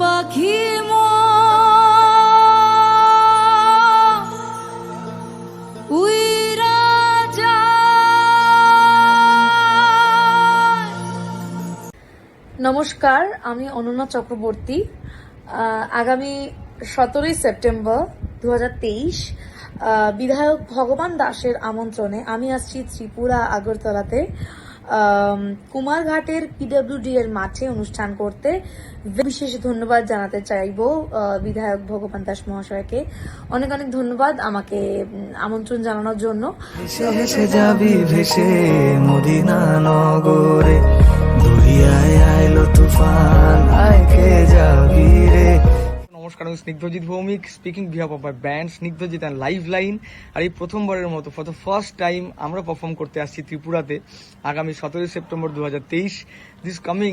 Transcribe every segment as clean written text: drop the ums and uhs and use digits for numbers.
পাখি উইরা যায়। নমস্কার, আমি অনন্যা চক্রবর্তী। আগামী 17 সেপ্টেম্বর 2023 বিধায়ক ভগবান দাসের আমন্ত্রণে আমি আসছি ত্রিপুরা আগরতলাতে কুমারঘাটের পিডব্লিউডি এর মাঠে অনুষ্ঠান করতে। বিশেষ ধন্যবাদ জানাতে চাইব বিধায়ক ভগবান দাস মহাশয়কে। অনেক অনেক ধন্যবাদ আমাকে আমন্ত্রণ জানানোর জন্য। ভেসে ভেসে যাবি ভেসে মদিনা নগরে, দুরিয়ায় আইলো তুফান, আয় কে যাবি রে। নমস্কার, আমি Snigdhajit Bhowmik, speaking behalf of my band Snigdhajit and live line. আর এই প্রথমবারের মতো ফর দ্য ফার্স্ট টাইম আমরা পারফর্ম করতে আসছি ত্রিপুরাতে আগামী 17 সেপ্টেম্বর 2023। দিস কামিং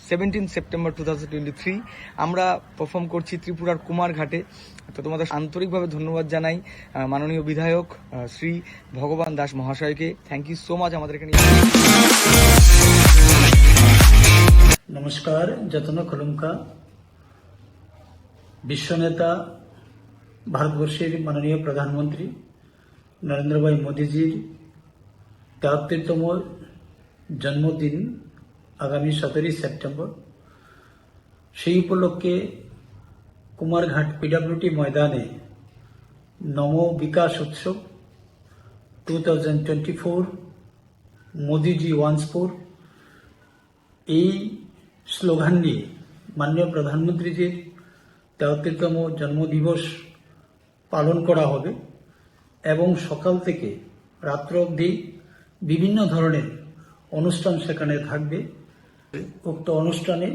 17 সেপ্টেম্বর 2023 আমরা পারফর্ম করছি ত্রিপুরার কুমারঘাটে। তো তোমাদের আন্তরিকভাবে ধন্যবাদ জানাই মাননীয় বিধায়ক শ্রী ভগবান দাস মহাশয়কে। থ্যাংক ইউ সো মাচ আমাদের এখানে। নমস্কার, যতন খলুমকা বিশ্বনেতা ভারতবর্ষের মাননীয় প্রধানমন্ত্রী নরেন্দ্র ভাই মোদীজির ৭৩তম জন্মদিন আগামী 17 সেপ্টেম্বর। সেই উপলক্ষে কুমারঘাট পিডব্লিউডি ময়দানে নম বিকাশ উৎসব 2024 মোদীজি ওয়ান্স ফোর এই স্লোগান নিয়ে মাননীয় প্রধানমন্ত্রীজির ৭৩তম জন্মদিবস পালন করা হবে এবং সকাল থেকে রাত্র অবধি বিভিন্ন ধরনের অনুষ্ঠান সেখানে থাকবে। উক্ত অনুষ্ঠানে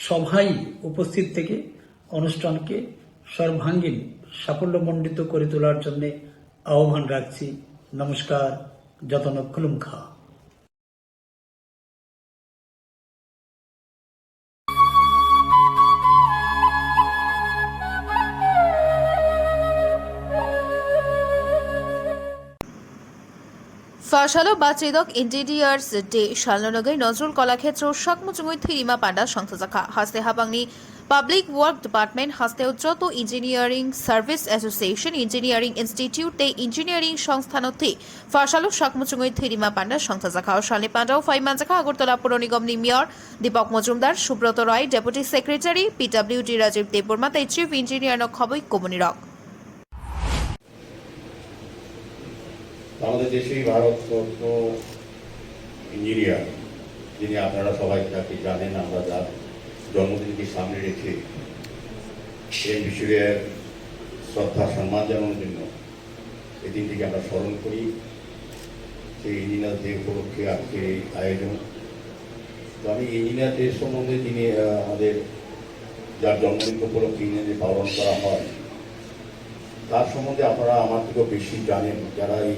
সবাই উপস্থিত থেকে অনুষ্ঠানকে সর্বাঙ্গীন সাফল্যমণ্ডিত করে তোলার জন্য আহ্বান রাখছি। নমস্কার, যতন খুলুমখা। ফাশালো বাচেদক ইঞ্জিনিয়ার্স ডে শালনগর নজরুল কলাক্ষেত্র সকমুচুঙুই থিরিমা পান্ডা সংস্থাজাখা হাস্তে হাবাংনি পাবলিক ওয়ার্ক ডিপার্টমেন্ট হাস্তে যত engineering service association engineering institute তে ইঞ্জিনিয়ারিং সংস্থানতে ফাশালো সকমুচুঙুই থিরিমা পান্ডা সংস্থাজাখা শালে পান্ডাও ফাইমানজাখা আগরতলা পৌর নিগম নি mayor Dipak Majumdar, Subrata Roy, deputy secretary PWD Rajib Debbarma তাই চিফ ইঞ্জিনিয়ার খবই কমুনিরক। আমাদের দেশেই ভারতরত্ন ইঞ্জিনিয়ার, যিনি আপনারা সবাই তাকে জানেন, আমরা যার জন্মদিনকে সামনে রেখে এই বিষয়ে শ্রদ্ধা সম্মান জানানোর জন্য এই দিনটিকে আমরা স্মরণ করি। সেই ইঞ্জিনিয়ারদের উপলক্ষে আজকে এই আয়োজন। তো আমি ইঞ্জিনিয়ারদের সম্বন্ধে যিনি আমাদের যার জন্মদিন উপলক্ষে ইঞ্জিনিয়ার পালন করা হয় তার সম্বন্ধে আপনারা আমার থেকেও বেশি জানেন, যারা এই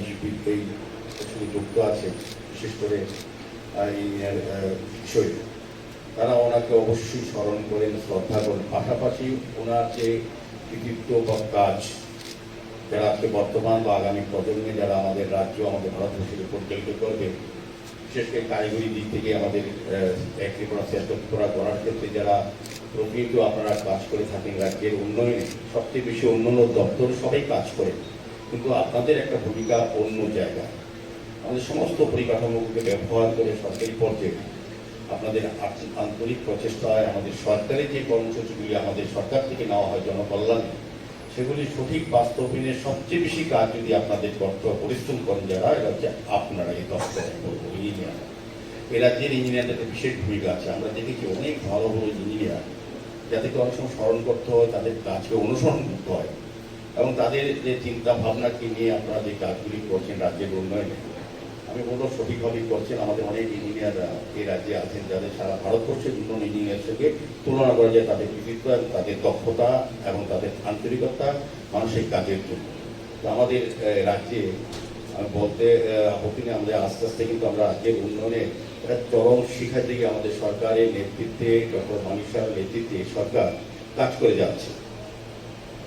সঙ্গে যুক্ত আছে, বিশেষ করে ইঞ্জিনিয়ার বিষয়ে, তারা ওনাকে অবশ্যই স্মরণ করেন, শ্রদ্ধা করেন। পাশাপাশি ওনার যে কৃতিত্ব বা কাজ, যারা আজকে বর্তমান বা আগামী প্রজন্মে যারা আমাদের রাজ্য, আমাদের ভারতবর্ষকে পরিচালিত করবে, বিশেষ করে কারিগরি দিক থেকে আমাদের ত্রিপুরা ত্রিপুরা করার ক্ষেত্রে যারা প্রকৃত আপনারা কাজ করে থাকেন, রাজ্যের উন্নয়নে সবচেয়ে বেশি অন্যান্য দপ্তর সবাই কাজ করে, কিন্তু আপনাদের একটা ভূমিকা অন্য জায়গায়। আমাদের সমস্ত পরিকাঠামোকে ব্যবহার করে সরকারি পর্যায়ে আপনাদের আন্তরিক প্রচেষ্টায় আমাদের সরকারি যে কর্মসূচিগুলি আমাদের সরকার থেকে নেওয়া হয় জনকল্যাণে, সেগুলি সঠিক বাস্তবায়নের সবচেয়ে বেশি কাজ যদি আপনাদের পরিশ্রম করেন যারা, এটা হচ্ছে আপনারা এই দপ্তর ইঞ্জিনিয়ার। এ রাজ্যের ইঞ্জিনিয়ারদের বিশেষ ভূমিকা আছে। আমরা দেখেছি অনেক ভালো ভালো ইঞ্জিনিয়ার যাদেরকে অনেক সময় স্মরণ করতে হয়, তাদের কাজকে অনুসরণ করতে হয় এবং তাদের যে চিন্তা ভাবনাকে নিয়ে আপনারা যে কাজগুলি করছেন রাজ্যের উন্নয়নে, আমি বলবো সঠিকভাবেই করছেন। আমাদের অনেক ইঞ্জিনিয়াররা এই রাজ্যে আছেন যাদের সারা ভারতবর্ষের অন্যান্য ইঞ্জিনিয়ার থেকে তুলনা করা যায় তাদের কৃতিত্ব, তাদের দক্ষতা এবং তাদের আন্তরিকতা মানসিক কাজের জন্য। তো আমাদের রাজ্যে বলতে আপত্তি নেই, আমাদের আস্তে আস্তে কিন্তু আমরা রাজ্যের উন্নয়নে একটা চরম শিখার দিকে আমাদের সরকারের নেতৃত্বে, ডক্টর মানিক সাহেবের নেতৃত্বে সরকার কাজ করে যাচ্ছে।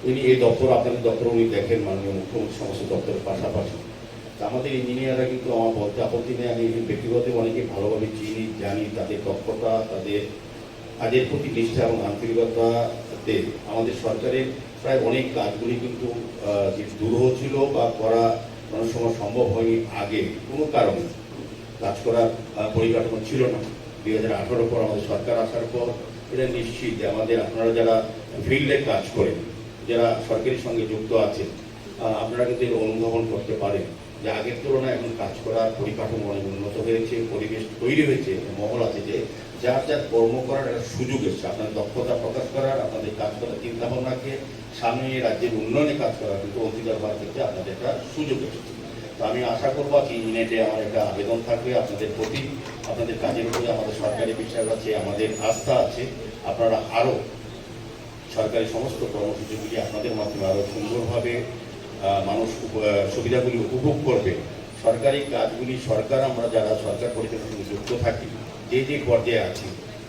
উনি এই দপ্তর, আপনাদের দপ্তর উনি দেখেন, মাননীয় মুখ্যমন্ত্রী সমস্ত দপ্তরের পাশাপাশি আমাদের ইঞ্জিনিয়াররা কিন্তু আমার বলতে আপত্তি নেই, আমি ব্যক্তিগত অনেকে ভালোভাবে চিনি, জানি তাদের দক্ষতা, তাদের কাজের প্রতি নিষ্ঠা এবং আন্তরিকতাতে আমাদের সরকারের প্রায় অনেক কাজগুলি কিন্তু যে দুরূহ ছিল বা করা অনেক সময় সম্ভব হয়নি আগে কোনো কারণে কাজ করার পরিকাঠামো ছিল না। 2018 পর আমাদের সরকার আসার পর এটা নিশ্চিত যে আমাদের আপনারা যারা ফিল্ডে কাজ করেন, যারা সরকারের সঙ্গে যুক্ত আছেন, আপনারা কিন্তু অনুধাবন করতে পারেন যে আগের তুলনায় এখন কাজ করার পরিকাঠামো অনেক উন্নত হয়েছে, পরিবেশ তৈরি হয়েছে, মহল আছে যে যার যার কর্ম করার একটা সুযোগ এসেছে, আপনার দক্ষতা প্রকাশ করার, আপনাদের কাজ করার চিন্তা ভাবনাকে সামনে রাজ্যের উন্নয়নে কাজ করার কিন্তু অংশীদার হওয়ার ক্ষেত্রে আপনাদের একটা সুযোগ এসেছে। তো আমি আশা করবো কি ইউনিটে আমার একটা আবেদন থাকবে আপনাদের প্রতি, আপনাদের কাজের উপরে আমাদের সরকারি বিশ্বাস আছে, আমাদের আস্থা আছে, আপনারা আরও সরকারি সমস্ত কর্মসূচিগুলি আপনাদের মাধ্যমে আরও সুন্দরভাবে মানুষ সুবিধাগুলি উপভোগ করবে। সরকারি কাজগুলি সরকার, আমরা যারা সরকার পরিচালনার সঙ্গে যুক্ত থাকি, যে যে পর্যায়ে আছি,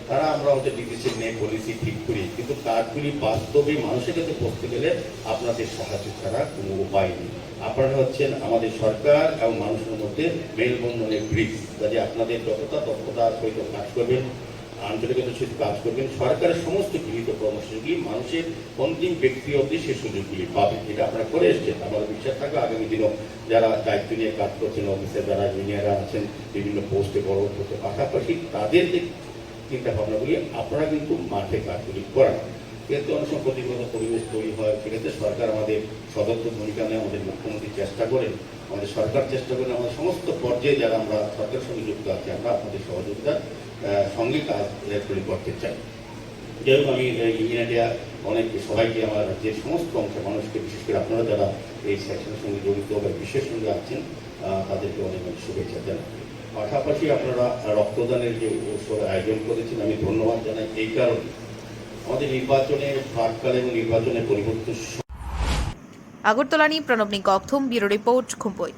তারা আমরা হয়তো ডিসিশন নিয়ে পলিসি ঠিক করি, কিন্তু কাজগুলি বাস্তবে মানুষের কাছে পৌঁছতে গেলে আপনাদের সাহায্য ছাড়া কোনো উপায় নেই। আপনারা হচ্ছেন আমাদের সরকার এবং মানুষের মধ্যে মেলবন্ধনের ব্রিজ, কাজে আপনাদের যতটা দক্ষতার সহিত কাজ করবেন, আন্তরিকতার সহিত কাজ করবেন, সরকারের সমস্ত গৃহীত কর্মসূচিগুলি মানুষের অন্তিম ব্যক্তি অবধি সেই সুযোগগুলি পাবে। এটা আপনারা করে এসছেন, আমাদের বিশ্বাস থাকবে আগামী দিনেও যারা দায়িত্ব নিয়ে কাজ করছেন, অফিসে যারা ইঞ্জিনিয়াররা আছেন বিভিন্ন পোস্টে বড় পোস্টে, পাশাপাশি তাদের যে চিন্তা ভাবনাগুলি আপনারা কিন্তু মাঠে কাজগুলি করান। কিন্তু অনেক সময় প্রতিকূল পরিবেশ তৈরি হয়, সেক্ষেত্রে সরকার আমাদের সদর্থ ভূমিকা নেয়, আমাদের মুখ্যমন্ত্রী চেষ্টা করেন, আমাদের সরকার চেষ্টা করেন, আমাদের সমস্ত পর্যায়ে যারা আমরা সরকারের সঙ্গে যুক্ত আছি, আমরা আপনাদের সহযোগিতার সঙ্গে কাজ করতে চাই। যাই হোক, আমি ইঞ্জিনিয়ারিয়া অনেক সবাইকে, আমার রাজ্যের সমস্ত অংশের মানুষকে, বিশেষ করে আপনারা যারা এই সেকশনের সঙ্গে জড়িত বা বিশেষ সঙ্গে আছেন, তাদেরকে অনেক অনেক শুভেচ্ছা জানাই। পাশাপাশি আপনারা রক্তদানের যে উৎসব আয়োজন করেছেন, আমি ধন্যবাদ জানাই এই কারণে আমাদের নির্বাচনের প্রাককালে এবং নির্বাচনের পরিবর্তন। আগরতলা প্রণব নিগম, ব্যুরো রিপোর্ট, খুম্পই।